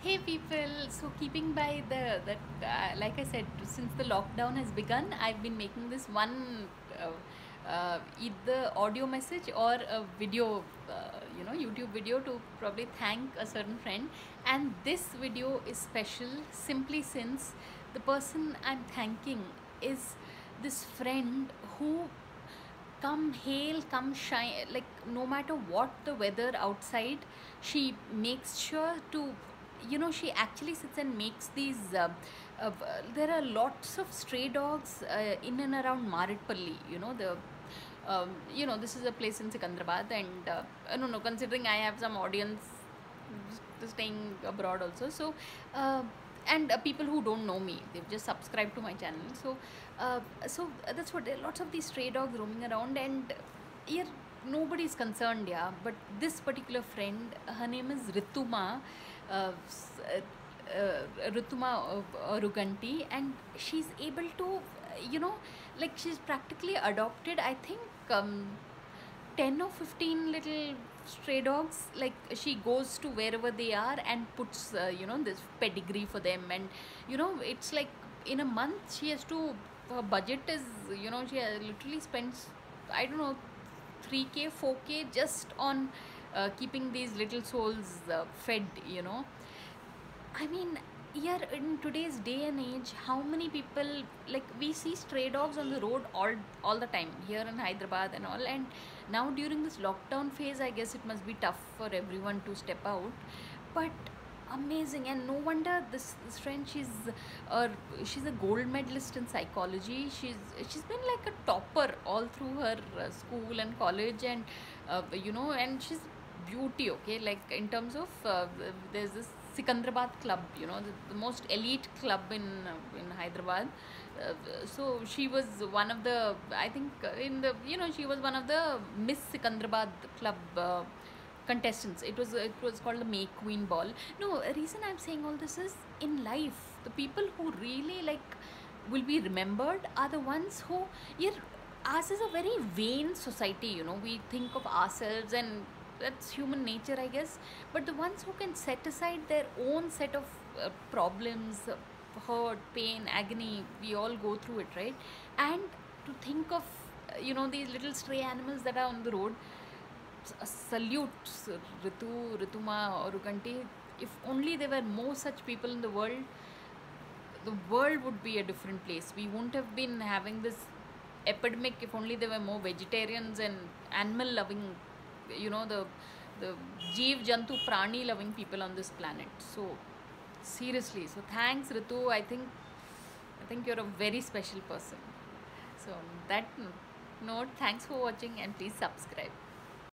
Hey people, so keeping by the that like I said, since the lockdown has begun, I've been making this one either audio message or a video, YouTube video to probably thank a certain friend. And this video is special simply since the person I'm thanking is this friend who, come hail come shine, like no matter what the weather outside, she makes sure to, she actually sits and makes these uh, there are lots of stray dogs in and around Maritpalli, this is a place in Sikandrabad, and I don't know, considering I have some audience staying abroad also, so and people who don't know me, they've just subscribed to my channel, so that's what, there are lots of these stray dogs roaming around, and here nobody's concerned, yeah, but this particular friend, her name is Rituma, uh, s- Rituma Ruganti, and she's able to, like she's practically adopted, I think, 10 or 15 little stray dogs. Like she goes to wherever they are and puts this pedigree for them, and it's like in a month she has to, her budget is, she literally spends, I don't know, 3K 4K just on keeping these little souls fed. I mean, here in today's day and age, how many people, like we see stray dogs on the road all the time here in Hyderabad and all, and now during this lockdown phase, I guess it must be tough for everyone to step out, but amazing. And no wonder this friend, uh, she's a gold medalist in psychology. She's been like a topper all through her school and college, and and she's beauty, okay, like in terms of there's this Sikandrabad club, the most elite club in Hyderabad. So she was one of the, I think, in the, she was one of the Miss Sikandrabad club contestants. It was called the May Queen Ball. No, reason I'm saying all this is, in life, the people who really like will be remembered are the ones who, yeah, ours is a very vain society, we think of ourselves, and that's human nature, I guess, but the ones who can set aside their own set of problems, hurt, pain, agony, we all go through it, right? And to think of these little stray animals that are on the road, salute Rituma or Ruganti. If only there were more such people in the world would be a different place. We wouldn't have been having this epidemic if only there were more vegetarians and animal loving, the jeev jantu prani loving people on this planet. So seriously, so thanks Ritu. I think you're a very special person. So on that note, thanks for watching, and please subscribe.